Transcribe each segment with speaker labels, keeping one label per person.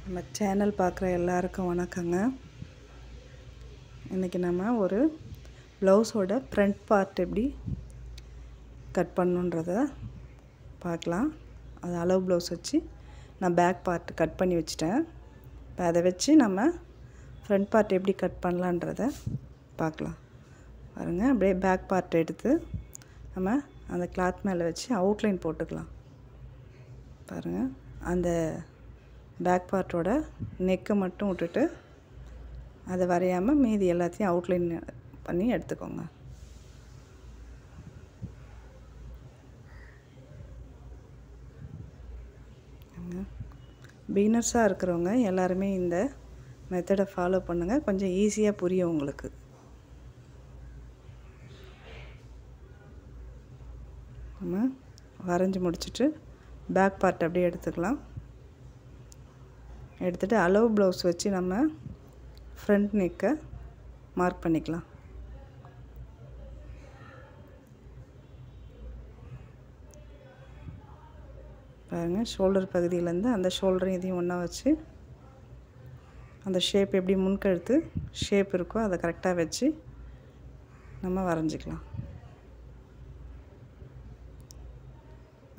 Speaker 1: நம்ம சேனல் பார்க்குற எல்லாருக்கும் வணக்கங்க. இன்றைக்கி நம்ம ஒரு ப்ளவுஸோட ஃப்ரண்ட் பார்ட் எப்படி கட் பண்ணுன்றதை பார்க்கலாம். அது அளவு ப்ளவுஸ் வச்சு நான் பேக் பார்ட் கட் பண்ணி வச்சிட்டேன். இப்போ அதை வச்சு நம்ம ஃப்ரண்ட் பார்ட் எப்படி கட் பண்ணலான்றதை பார்க்கலாம். பாருங்கள், அப்படியே பேக் பார்ட் எடுத்து நம்ம அந்த கிளாத் மேலே வச்சு அவுட்லைன் போட்டுக்கலாம். பாருங்கள், அந்த பேக் பார்ட்டோட நெக்கை மட்டும் விட்டுட்டு அதை வரையாமல் மீதி எல்லாத்தையும் அவுட்லைன் பண்ணி எடுத்துக்கோங்க. பிகினர்ஸாக இருக்கிறவங்க எல்லாருமே இந்த மெத்தடை ஃபாலோ பண்ணுங்கள். கொஞ்சம் ஈஸியாக புரியும் உங்களுக்கு. நம்ம வரைஞ்சி முடிச்சுட்டு பேக் பார்ட் அப்படியே எடுத்துக்கலாம். எடுத்துகிட்டு அளவு ப்ளவுஸ் வச்சு நம்ம ஃப்ரண்ட் நெக்கை மார்க் பண்ணிக்கலாம். பாருங்கள், ஷோல்டர் பகுதியிலேருந்து அந்த ஷோல்டரையும் இதையும் ஒன்றா வச்சு அந்த ஷேப் எப்படி முன்கழுத்து ஷேப் இருக்கோ அதை கரெக்டாக வச்சு நம்ம வரைஞ்சிக்கலாம்.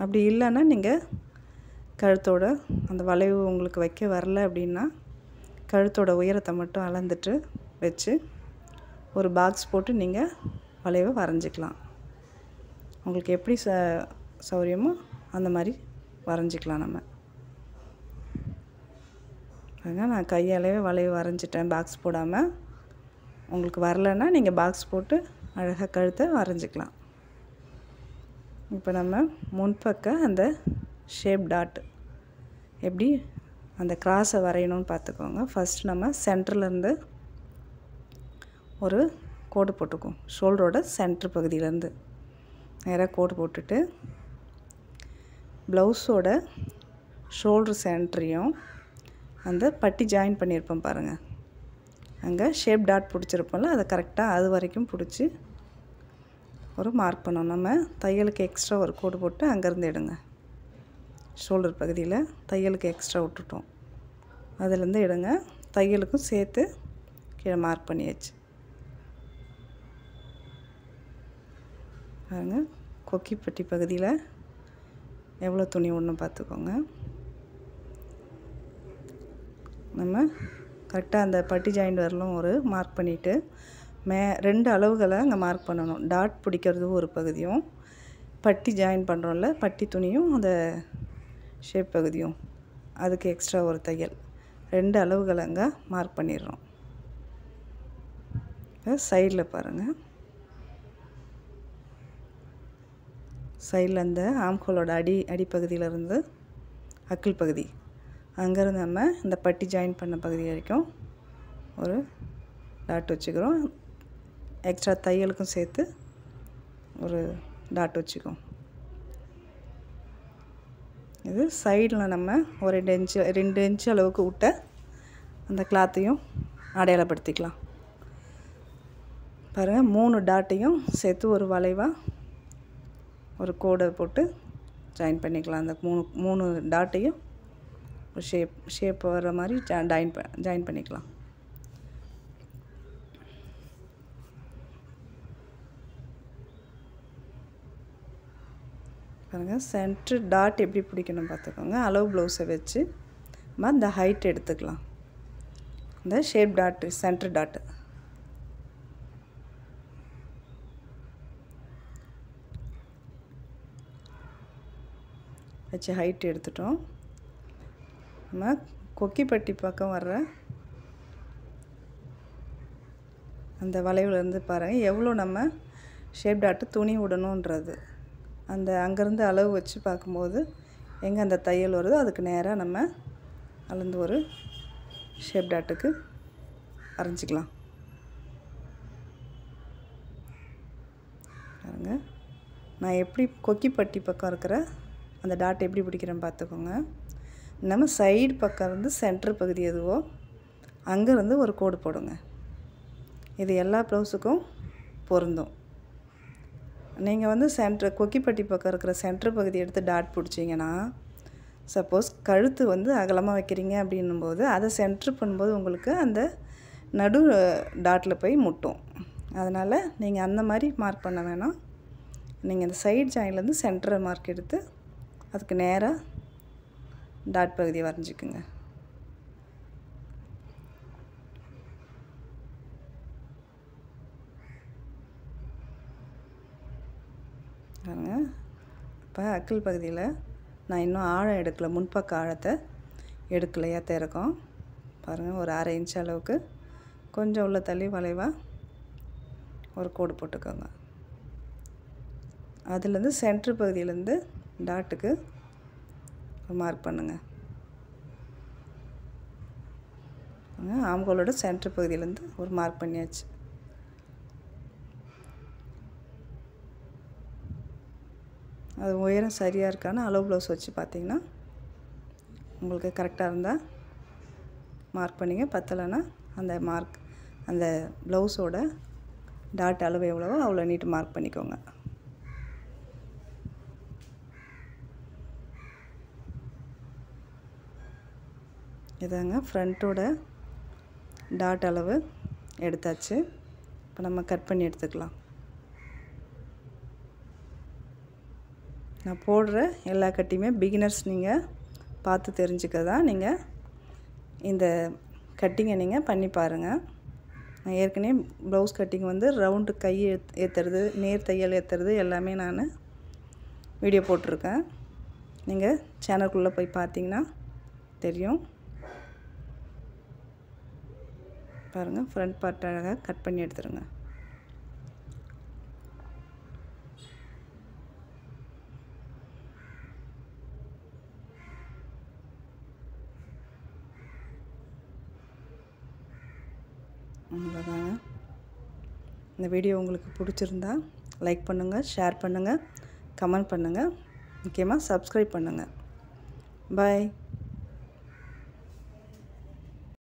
Speaker 1: அப்படி இல்லைன்னா நீங்கள் கழுத்தோட அந்த வளைவு உங்களுக்கு வைக்க வரல அப்படின்னா கழுத்தோட உயரத்தை மட்டும் அளந்துட்டு வச்சு ஒரு பாக்ஸ் போட்டு நீங்கள் வளைவை வரைஞ்சிக்கலாம். உங்களுக்கு எப்படி சௌரியமோ அந்த மாதிரி வரைஞ்சிக்கலாம். நம்ம பாருங்க, நான் கையாலேயே வளைவு வரைஞ்சிட்டேன் பாக்ஸ் போடாமல். உங்களுக்கு வரலைன்னா நீங்கள் பாக்ஸ் போட்டு அழகாக கழுத்தை வரைஞ்சிக்கலாம். இப்போ நம்ம முன்பக்க அந்த ஷேப் டாட் எப்படி அந்த கிராஸை வரையணும்னு பார்த்துக்கோங்க. ஃபஸ்ட்டு நம்ம சென்டர்லேருந்து ஒரு கோடு போட்டுக்குவோம். ஷோல்டரோட சென்டர் பகுதியிலேருந்து நேராக கோடு போட்டுட்டு ப்ளவுஸோட ஷோல்டர் சென்டரையும் அந்த பட்டி ஜாயின் பண்ணியிருப்போம் பாருங்கள், அங்கே ஷேப் டாட் பிடிச்சிருப்போம்ல, அதை கரெக்டாக அது வரைக்கும் பிடிச்சி ஒரு மார்க் பண்ணோம். நம்ம தையலுக்கு எக்ஸ்ட்ரா ஒரு கோடு போட்டு அங்கேருந்து எடுங்க. ஷோல்டர் பகுதியில் தையலுக்கு எக்ஸ்ட்ரா விட்டுட்டோம், அதுலேருந்து எடுங்க. தையலுக்கும் சேர்த்து கீழே மார்க் பண்ணியாச்சு. பாருங்க, கொக்கிப்பட்டி பகுதியில் எவ்வளோ துணி ஒன்று பார்த்துக்கோங்க. நம்ம கரெக்டாக அந்த பட்டி ஜாயிண்ட் வரலும் ஒரு மார்க் பண்ணிவிட்டு ரெண்டு அளவுகளை அங்கே மார்க் பண்ணணும். டாட் பிடிக்கிறது ஒரு பகுதியும், பட்டி ஜாயின் பண்ணுறோம்ல பட்டி துணியும் அந்த ஷேப் பகுதியும் அதுக்கு எக்ஸ்ட்ரா ஒரு தையல், ரெண்டு அளவுகளை அங்கே மார்க் பண்ணிடுறோம். சைடில் பாருங்கள், சைடில் அந்த ஆம்கோலோட அடிப்பகுதியிலேருந்து அக்கிள் பகுதி அங்கேருந்து நம்ம இந்த பட்டி ஜாயின் பண்ண பகுதி வரைக்கும் ஒரு டாட் வச்சுக்கிறோம். எக்ஸ்ட்ரா தையலுக்கும் சேர்த்து ஒரு டாட் வச்சுக்கோம். இது சைடில் நம்ம ஒரு 2 இன்ச்சு அளவுக்கு விட்ட அந்த கிளாத்தையும் அடையாளப்படுத்திக்கலாம். பாருங்கள், 3 டாட்டையும் சேர்த்து ஒரு வளைவாக ஒரு கோடை போட்டு ஜாயின் பண்ணிக்கலாம். அந்த மூணு டாட்டையும் ஒரு ஷேப் வர மாதிரி ஜாயின் பண்ணிக்கலாம். பாருங்கள், சென்ட்ரு டாட் எப்படி பிடிக்கணும் பார்த்துக்கோங்க. அளவு ப்ளவுஸை வச்சு நம்ம இந்த ஹைட் எடுத்துக்கலாம். இந்த ஷேப் டாட்டு சென்ட்ரு டாட்டு வச்சு ஹைட் எடுத்துட்டோம். நம்ம கொக்கிப்பட்டி பக்கம் வர்ற அந்த வளைவுலேருந்து பாருங்கள் எவ்வளோ நம்ம ஷேப் டாட்டு துணி விடணுன்றது. அந்த அங்கேருந்து அளவு வச்சு பார்க்கும்போது எங்கே அந்த தையல் வருதோ அதுக்கு நேராக நம்ம அளந்து ஒரு ஷேப் டாட்டுக்கு வரைஞ்சிக்கலாம். பாருங்கள், நான் எப்படி கொக்கிப்பட்டி பக்கம் இருக்கிற அந்த டாட் எப்படி பிடிக்கிறேன்னு பார்த்துக்கோங்க. நம்ம சைடு பக்கம் இருந்து சென்டர் பகுதி எதுவோ அங்கேருந்து ஒரு கோடு போடுங்க. இது எல்லா ப்ளவுஸுக்கும் பொருந்தும். நீங்கள் கொக்கிப்பட்டி பக்கம் இருக்கிற சென்டர் பகுதி எடுத்து டாட் பிடிச்சிங்கன்னா சப்போஸ் கழுத்து வந்து அகலமாக வைக்கிறீங்க அப்படின்னும்போது அதை சென்ட்ரு பண்ணும்போது உங்களுக்கு அந்த நடு டாட்டில் போய் முட்டும். அதனால் நீங்கள் அந்த மாதிரி மார்க் பண்ண வேணாம். நீங்கள் இந்த சைடு ஜாயின்லேருந்து சென்டரை மார்க் எடுத்து அதுக்கு நேராக டாட் பகுதியை வரைஞ்சிக்குங்க. பாருங்க, இப்போ அக்கிள் பகுதியில் நான் இன்னும் ஆழம் எடுக்கலை, முன்பக்க ஆழத்தை எடுக்கலையா திறக்கும். பாருங்கள், ஒரு 1/2 இன்ச் அளவுக்கு கொஞ்சம் உள்ள தள்ளி வளைவாக ஒரு கோடு போட்டுக்கோங்க. அதுலேருந்து சென்ட்ரு பகுதியிலேருந்து டாட்டுக்கு மார்க் பண்ணுங்கள். ஆம்கோலோட சென்ட்ரு பகுதியிலேருந்து ஒரு மார்க் பண்ணியாச்சு. அது உயரம் சரியாக இருக்கான்னு அளவு ப்ளவுஸ் வச்சு பார்த்தீங்கன்னா உங்களுக்கு கரெக்டாக இருந்தால் மார்க் பண்ணிங்க. பத்தலைன்னா அந்த ப்ளவுஸோட டாட் அளவு எவ்வளவோ அவ்வளோ நீட்டு மார்க் பண்ணிக்கோங்க. இதாங்க ஃப்ரண்ட்டோட டாட் அளவு எடுத்தாச்சு. இப்போ நம்ம கட் பண்ணி எடுத்துக்கலாம். நான் போடுற எல்லா கட்டியுமே பிகினர்ஸ் நீங்கள் பார்த்து தெரிஞ்சுக்கதான் நீங்கள் இந்த கட்டிங்கை நீங்கள் பண்ணி பாருங்கள். நான் ஏற்கனவே ப்ளவுஸ் கட்டிங் வந்து ரவுண்டு கை ஏற்றுறது, நேர் தையல் ஏற்றுறது எல்லாமே நான் வீடியோ போட்டிருக்கேன். நீங்கள் சேனலுக்குள்ளே போய் பார்த்தீங்கன்னா தெரியும். பாருங்கள், ஃப்ரண்ட் பார்ட் அழகாக கட் பண்ணி எடுத்துருங்க. அவ்வளோதாங்க. இந்த வீடியோ உங்களுக்கு பிடிச்சிருந்தா லைக் பண்ணுங்கள், ஷேர் பண்ணுங்கள், கமெண்ட் பண்ணுங்கள், முக்கியமாக சப்ஸ்கிரைப் பண்ணுங்கள். பாய்.